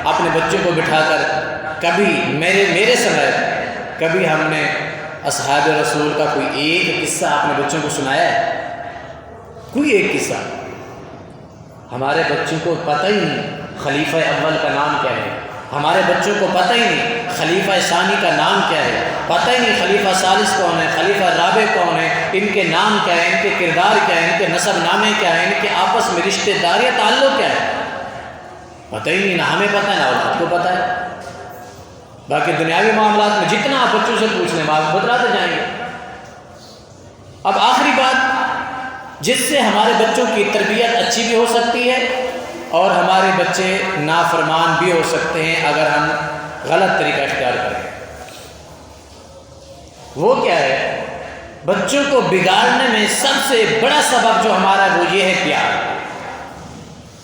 اپنے بچوں کو بٹھا کر کبھی میرے سمے کبھی ہم نے اصحاب رسول کا کوئی ایک قصہ اپنے بچوں کو سنایا ہے؟ کوئی ایک قصہ؟ ہمارے بچوں کو پتہ ہی نہیں خلیفہ اول کا نام کیا ہے، ہمارے بچوں کو پتہ ہی نہیں خلیفہ ثانی کا نام کیا ہے، پتہ ہی نہیں خلیفہ ثالث کون ہے، خلیفہ رابع کون ہے، ان کے نام کیا ہے، ان کے کردار کیا ہے، ان کے نسب نامے کیا ہے، ان کے آپس میں رشتہ داری تعلق کیا ہے، پتہ ہی نہیں، نہ ہمیں پتہ ہے نہ اولاد کو پتہ ہے۔ باقی دنیاوی معاملات میں جتنا آپ بچوں سے پوچھ لیں آپ بتلاتے جائیں گے۔ اب آخری بات جس سے ہمارے بچوں کی تربیت اچھی بھی ہو سکتی ہے اور ہمارے بچے نافرمان بھی ہو سکتے ہیں اگر ہم غلط طریقہ اختیار کریں، وہ کیا ہے؟ بچوں کو بگاڑنے میں سب سے بڑا سبب جو ہمارا ہے وہ یہ ہے پیار،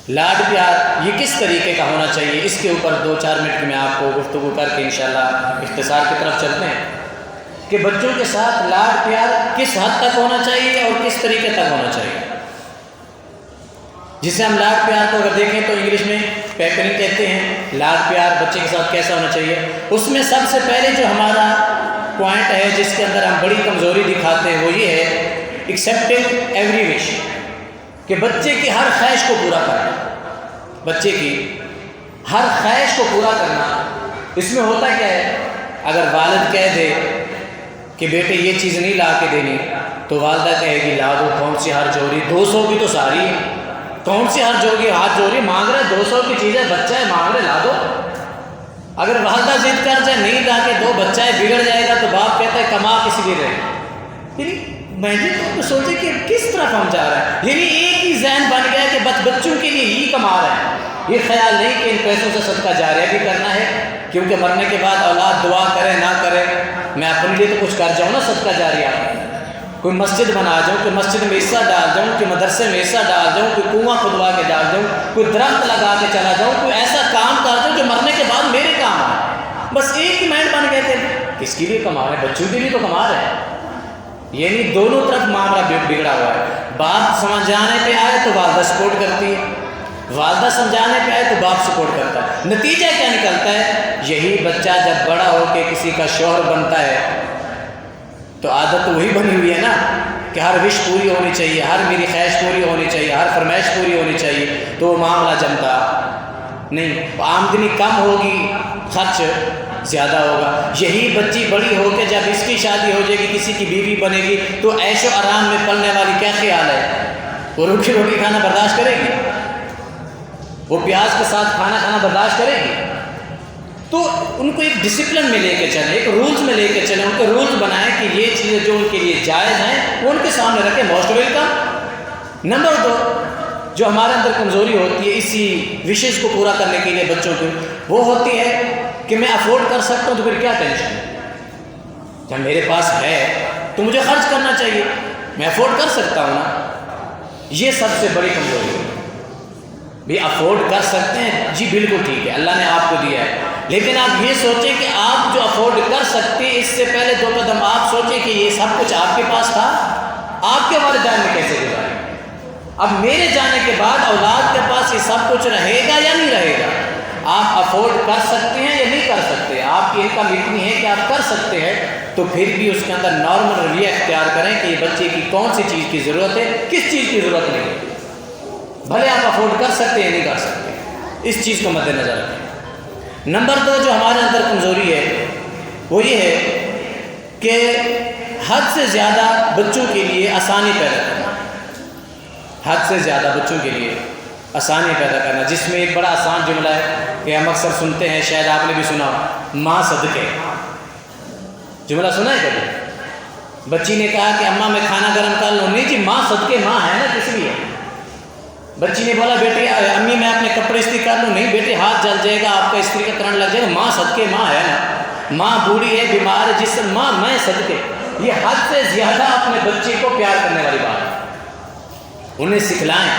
لاڈ پیار۔ یہ کس طریقے کا ہونا چاہیے، اس کے اوپر 2-4 منٹ میں آپ کو گفتگو کر کے انشاءاللہ اختصار کی طرف چلتے ہیں کہ بچوں کے ساتھ لاڈ پیار کس حد تک ہونا چاہیے اور کس طریقے تک ہونا چاہیے۔ جسے ہم لاڈ پیار کو اگر دیکھیں تو انگلش میں پیپرنگ کہتے ہیں۔ لاڈ پیار بچے کے ساتھ کیسا ہونا چاہیے؟ اس میں سب سے پہلے جو ہمارا پوائنٹ ہے جس کے اندر ہم بڑی کمزوری دکھاتے ہیں وہ یہ ہے ایکسیپٹنگ ایوری وش، کہ بچے کی ہر خواہش کو پورا کرنا، بچے کی ہر خواہش کو پورا کرنا۔ اس میں ہوتا کیا ہے؟ اگر والد کہہ دے کہ بیٹے یہ چیز نہیں لا کے دینی تو والدہ کہے گی لا دو، کون سی ہر جوڑی، 200 کی تو ساری ہے، کون سی ہر جوڑی ہاتھ جوڑی مانگ رہے، 200 کی چیز ہے، بچہ ہے مانگ رہے لا دو۔ اگر والدہ ضد کر جائے نہیں لا کے دو، بچہ ہے بگڑ جائے گا تو باپ کہتا ہے کما کس لیے رہے۔ یعنی میں نے تو سوچے کہ کس طرف ہم جا رہے ہیں، یعنی ایک ہی ذہن بن گیا کہ بچوں کے لیے ہی کما رہے ہیں، یہ خیال نہیں کہ ان پیسوں سے صدقہ جاریہ بھی کرنا ہے، کیونکہ مرنے کے بعد اولاد دعا کرے نہ کرے میں اپنے لیے تو کچھ کر جاؤں نا صدقہ جاریہ، کوئی مسجد بنا جاؤں، کوئی مسجد میں حصہ ڈال جاؤں، کوئی مدرسے میں حصہ ڈال جاؤں، کوئی کنواں کھدوا کے ڈال جاؤں، کوئی درخت لگا کے چلا جاؤں، کوئی ایسا کام کر جاؤں جو مرنے کے بعد میرے کام آئے۔ بس ایک ہی مائنڈ بن گئے تھے، کس کے لیے کما رہے ہیں؟ بچوں کے لیے تو کما رہے ہیں۔ یعنی دونوں طرف معاملہ بگڑا ہوا ہے، باپ سمجھانے پہ آئے تو والدہ سپورٹ کرتی ہے، والدہ سمجھانے پہ آئے تو باپ سپورٹ کرتا ہے۔ نتیجہ کیا نکلتا ہے؟ یہی بچہ جب بڑا ہو کے کسی کا شوہر بنتا ہے تو عادت تو وہی بنی ہوئی ہے نا کہ ہر وش پوری ہونی چاہیے، ہر میری خواہش پوری ہونی چاہیے، ہر فرمائش پوری ہونی چاہیے، تو وہ معاملہ جمتا نہیں، آمدنی کم ہوگی، خرچ زیادہ ہوگا۔ یہی بچی بڑی ہو کے جب اس کی شادی ہو جائے گی، کسی کی بیوی بنے گی تو عیش و آرام میں پلنے والی کیا خیال ہے؟ وہ روکھی روٹی کھانا برداشت کرے گی؟ وہ پیاز کے ساتھ کھانا برداشت کرے گی؟ تو ان کو ایک ڈسپلن میں لے کے چلیں، ایک رولز میں لے کے چلیں، ان کے رولز بنائیں کہ یہ چیزیں جو ان کے لیے جائز ہیں وہ ان کے سامنے رکھیں، موسٹ ویلکم۔ نمبر 2 جو ہمارے اندر کمزوری ہوتی ہے اسی وشز کو پورا کرنے کے لیے بچوں کی، وہ ہوتی ہے کہ میں افورڈ کر سکتا ہوں تو پھر کیا ٹینشن ہے، جب میرے پاس ہے تو مجھے خرچ کرنا چاہیے، میں افورڈ کر سکتا ہوں نا۔ یہ سب سے بڑی کمزوری ہے۔ بھی افورڈ کر سکتے ہیں، جی بالکل ٹھیک ہے، اللہ نے آپ کو دیا ہے، لیکن آپ یہ سوچیں کہ آپ جو افورڈ کر سکتے ہیں اس سے پہلے 2 قدم آپ سوچیں کہ یہ سب کچھ آپ کے پاس تھا، آپ کے والدین نے کیسے گزارا؟ اب میرے جانے کے بعد اولاد کے پاس یہ سب کچھ رہے گا یا نہیں رہے گا؟ آپ افورڈ کر سکتے ہیں یا نہیں کر سکتے؟ آپ کی انکم اتنی ہے کہ آپ کر سکتے ہیں تو پھر بھی اس کے اندر نارمل رویہ اختیار کریں کہ یہ بچے کی کون سی چیز کی ضرورت ہے، کس چیز کی ضرورت نہیں ہے، بھلے آپ افورڈ کر سکتے ہیں نہیں کر سکتے، اس چیز کو مد نظر رکھیں۔ نمبر 2 جو ہمارے اندر کمزوری ہے وہ یہ ہے کہ حد سے زیادہ بچوں کے لیے آسانی پیدا کرنا، حد سے زیادہ بچوں کے لیے آسانی پیدا کرنا، جس میں ایک بڑا آسان جملہ ہے کہ ہم اکثر سنتے ہیں، شاید آپ نے بھی سنا ہو، ماں صدقے۔ جملہ سنا ہے کبھی؟ بچی نے کہا کہ اماں میں کھانا گرم کر لوں، نہیں جی ماں صدقے، ماں ہے نا کس لیے؟ بچی نے بولا بیٹی امی میں اپنے کپڑے استری کر لوں، نہیں بیٹے ہاتھ جل جائے گا، آپ کا استری کا کرنٹ لگ جائے گا، ماں صدقے، ماں ہے نا، ماں بوڑھی ہے بیمار ہے، جس سے ماں میں صدقے۔ یہ حد سے زیادہ اپنے بچے کو پیار کرنے والی بات ہے، انہیں سکھلائیں۔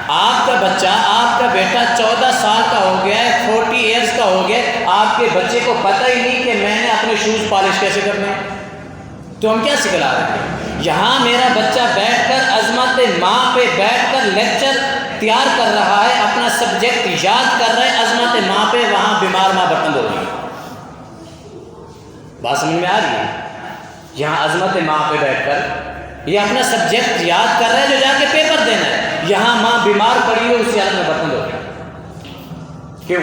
آپ کا بچہ، آپ کا بیٹا 14 سال کا ہو گیا ہے، 40 ایئرس کا ہو گیا ہے، آپ کے بچے کو پتہ ہی نہیں کہ میں نے اپنے شوز پالش کیسے کرنے ہیں، تو ہم کیا سکھلا رہے ہیں؟ یہاں میرا بچہ بیٹھ کر عظمت ماں پہ بیٹھ کر لیکچر اختیار کر رہا ہے، اپنا سبجیکٹ یاد کر رہا ہے، عظمت ماں پہ، وہاں بیمار ماں برتن ہو رہی ہے۔ بات سمجھ میں آ رہی ہے؟ یہاں عظمت ماں پہ بیٹھ کر یہ اپنا سبجیکٹ یاد کر رہا ہے جو جا کے پیپر دینا ہے، یہاں ماں بیمار پڑی ہے، اسی حالت میں برتن ہو رہی ہے۔ کیوں؟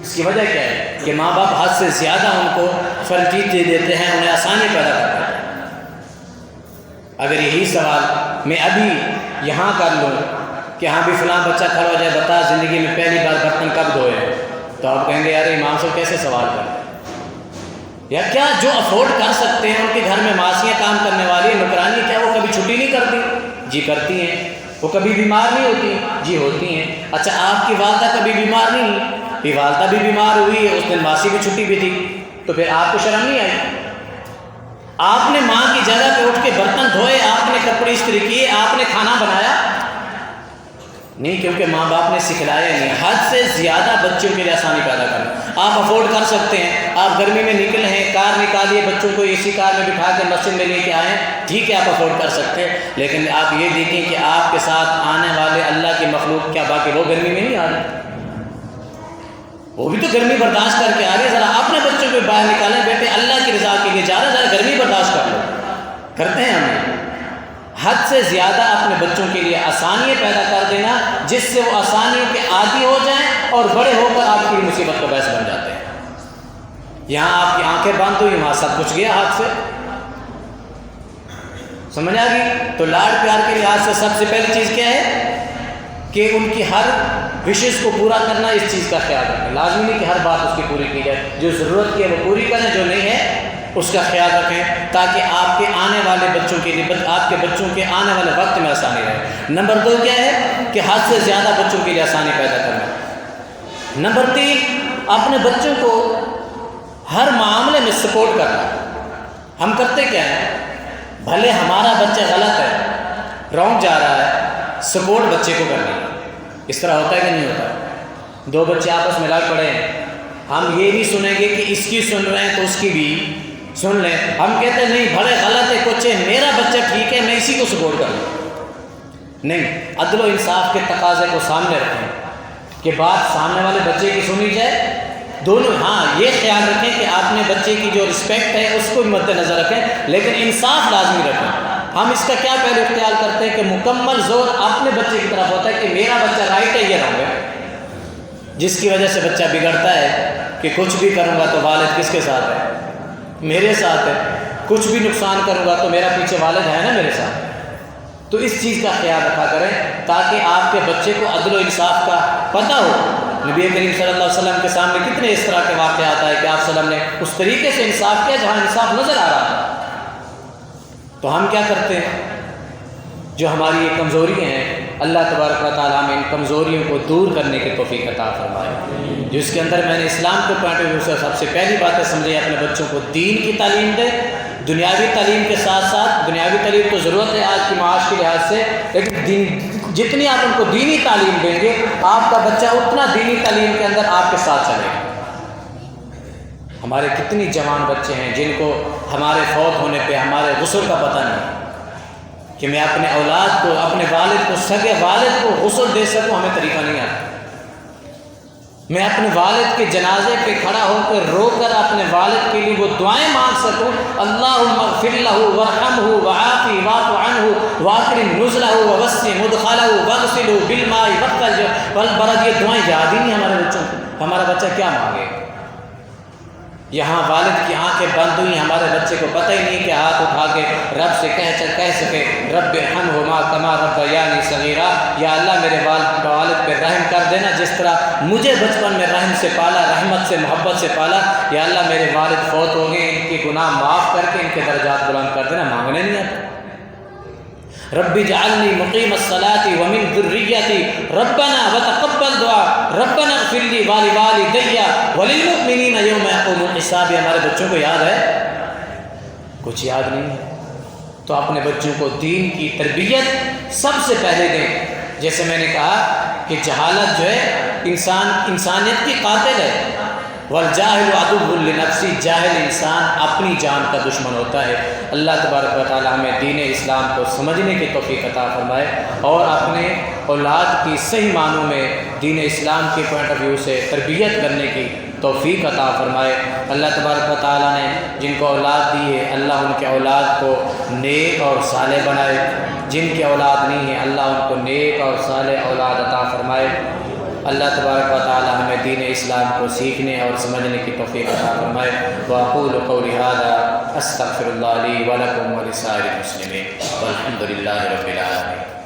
اس کی وجہ کیا ہے کہ ماں باپ حد سے زیادہ ان کو فرجیت دے دیتے ہیں، انہیں آسانی پیدا کرتے ہیں۔ اگر یہی سوال میں ابھی یہاں کر لوں کہ ہاں بھی فلاں بچہ کھڑا ہو جائے، بتا زندگی میں پہلی بار برتن کب دھوئے، تو آپ کہیں گے یار امام صاحب کیسے سوال کریں؟ یا کیا جو افورڈ کر سکتے ہیں، ان کے گھر میں معاشیاں کام کرنے والی نوکرانی، کیا وہ کبھی چھٹی نہیں کرتی؟ جی کرتی ہیں۔ وہ کبھی بیمار نہیں ہوتی؟ جی ہوتی ہیں۔ اچھا آپ کی والدہ کبھی بیمار نہیں؟ بھی والدہ بھی بیمار ہوئی ہے، اس دن ماسی کی چھٹی بھی تھی، تو پھر آپ کو شرم نہیں آئی؟ آپ نے ماں کی جگہ پہ اٹھ کے برتن دھوئے، آپ نے کپڑے استری کیے، آپ نے کھانا بنایا نہیں، کیونکہ ماں باپ نے سکھلایا نہیں۔ حد سے زیادہ بچوں کے لیے آسانی پیدا کرنا آپ افورڈ کر سکتے ہیں۔ آپ گرمی میں نکلے ہیں، کار نکالیے، بچوں کو اسی کار میں بٹھا کے مسجد میں لے کے آئیں، ٹھیک ہے آپ افورڈ کر سکتے ہیں، لیکن آپ یہ دیکھیں کہ آپ کے ساتھ آنے والے اللہ کی مخلوق کیا باقی وہ گرمی میں نہیں آ رہے؟ وہ بھی تو گرمی برداشت کر کے آ رہی ہے۔ ذرا اپنے بچوں کو باہر نکالیں، بیٹے اللہ کی رضا کے لیے جا رہے، ذرا گرمی برداشت کر لو۔ کرتے ہیں ہم حد سے زیادہ اپنے بچوں کے لیے آسانیاں پیدا کر دینا، جس سے وہ آسانیوں کے عادی ہو جائیں اور بڑے ہو کر آپ کی مصیبت کا باعث بن جاتے ہیں۔ یہاں آپ کی آنکھیں بند ہوئی، وہاں سب کچھ گیا ہاتھ سے، سمجھ آ گئی؟ تو لاڈ پیار کے لحاظ سے سب سے پہلی چیز کیا ہے کہ ان کی ہر وشز کو پورا کرنا، اس چیز کا خیال رکھیں۔ لازمی نہیں کہ ہر بات اس کی پوری کی جائے، جو ضرورت کی ہے وہ پوری کریں، جو نہیں ہے اس کا خیال رکھیں، تاکہ آپ کے آنے والے بچوں کے لیے، آپ کے بچوں کے آنے والے وقت میں آسانی رہے۔ نمبر 2 کیا ہے کہ حد سے زیادہ بچوں کے لیے آسانی پیدا کرنا۔ نمبر 3 اپنے بچوں کو ہر معاملے میں سپورٹ کرنا۔ ہم کرتے کیا ہیں؟ بھلے ہمارا بچہ غلط ہے، رونگ جا رہا ہے، سپورٹ بچے کو کرنی ہے۔ اس طرح ہوتا ہے کہ نہیں ہوتا؟ 2 بچے آپس میں لڑ پڑے ہیں، ہم یہ نہیں سنیں گے کہ اس کی سن رہے ہیں تو اس کی بھی سن لیں۔ ہم کہتے ہیں نہیں بھلے غلط ہے کچھ ہے، میرا بچہ ٹھیک ہے، میں اسی کو سپورٹ کروں۔ نہیں، عدل و انصاف کے تقاضے کو سامنے رکھیں کہ بات سامنے والے بچے کی سنی جائے، دونوں۔ ہاں یہ خیال رکھیں کہ آپ نے بچے کی جو رسپیکٹ ہے اس کو بھی مد نظر رکھیں، لیکن انصاف لازمی رکھیں۔ ہم اس کا کیا پہلے اختیار کرتے ہیں کہ مکمل زور اپنے بچے کی طرف ہوتا ہے کہ میرا بچہ رائٹ ہے، یہ رانگ ہے، جس کی وجہ سے بچہ بگڑتا ہے کہ کچھ بھی کروں گا تو والد کس کے ساتھ ہے؟ میرے ساتھ ہے، کچھ بھی نقصان کروں گا تو میرا پیچھے والد ہے نا میرے ساتھ۔ تو اس چیز کا خیال رکھا کریں تاکہ آپ کے بچے کو عدل و انصاف کا پتہ ہو۔ نبی کریم صلی اللہ علیہ وسلم کے سامنے کتنے اس طرح کے واقعات آئے کہ آپ صلی اللہ علیہ وسلم نے اس طریقے سے انصاف کیا جہاں انصاف نظر آ رہا ہے۔ تو ہم کیا کرتے ہیں؟ جو ہماری یہ کمزوریاں ہیں، اللہ تبارک و تعالیٰ ہمیں ان کمزوریوں کو دور کرنے کی توفیق عطا فرمائے۔ جس کے اندر میں نے اسلام کے پوائنٹ آف ویو سے سب سے پہلی بات ہے سمجھے اپنے بچوں کو دین کی تعلیم دیں، دنیاوی تعلیم کے ساتھ ساتھ، دنیاوی تعلیم تو ضرورت ہے آج کی معاش کے لحاظ سے، لیکن جتنی آپ ان کو دینی تعلیم دیں گے آپ کا بچہ اتنا دینی تعلیم کے اندر آپ کے ساتھ چلے گا۔ ہمارے کتنی جوان بچے ہیں جن کو ہمارے فوت ہونے پہ ہمارے غسل کا پتہ نہیں کہ میں اپنے اولاد کو، اپنے والد کو، سگے والد کو غسل دے سکوں، ہمیں طریقہ نہیں آتا۔ میں اپنے والد کے جنازے پہ کھڑا ہو کر رو کر اپنے والد کے لیے وہ دعائیں مانگ سکوں، اللہم اغفر لہ وارحمہ وعافہ واعف عنہ واکرم نزلہ ووسع مدخلہ واغسلہ بالماء والثلج والبرد۔ یہ دعائیں یاد ہی نہیں ہمارے بچوں کو، ہمارا بچہ کیا مانگے؟ یہاں والد کی آنکھیں بند ہوئی، ہمارے بچے کو پتہ ہی نہیں کہ ہاتھ اٹھا کے رب سے کہہ سکے رب ارحمہما کما ربیانی صغیرا، یا اللہ میرے والد پہ رحم کر دینا جس طرح مجھے بچپن میں رحم سے پالا، رحمت سے، محبت سے پالا، یا اللہ میرے والد فوت ہو گئے، ان کے گناہ معاف کر کے ان کے درجات بلند کر دینا۔ مانگنے نہیں آتا۔ رب اجعلنی مقیم الصلاۃ ومن ذریتی ربنا وتقبل دعا ربنا اغفر لی ولوالدی وللمؤمنین یوم یقوم الحساب۔ ہمارے بچوں کو یاد ہے؟ کچھ یاد نہیں ہے۔ تو اپنے بچوں کو دین کی تربیت سب سے پہلے دیں۔ جیسے میں نے کہا کہ جہالت جو ہے انسانیت کی قاتل ہے۔ والجاہل عدو لنفسی، جاہل انسان اپنی جان کا دشمن ہوتا ہے۔ اللہ تبارک و تعالی ہمیں دین اسلام کو سمجھنے کی توفیق عطا فرمائے اور اپنے اولاد کی صحیح معنوں میں دین اسلام کے پوائنٹ آف ویو سے تربیت کرنے کی توفیق عطا فرمائے۔ اللہ تبارک و تعالیٰ نے جن کو اولاد دی ہے اللہ ان کے اولاد کو نیک اور صالح بنائے، جن کی اولاد نہیں ہے اللہ ان کو نیک اور صالح اولاد عطا فرمائے۔ اللہ تبارک و تعالیٰ ہمیں دین اسلام کو سیکھنے اور سمجھنے کی توفیق عطا فرمائے۔ وأقول قولي هذا استغفر الله لي ولكم ولسائر المسلمين والحمد لله رب العالمين۔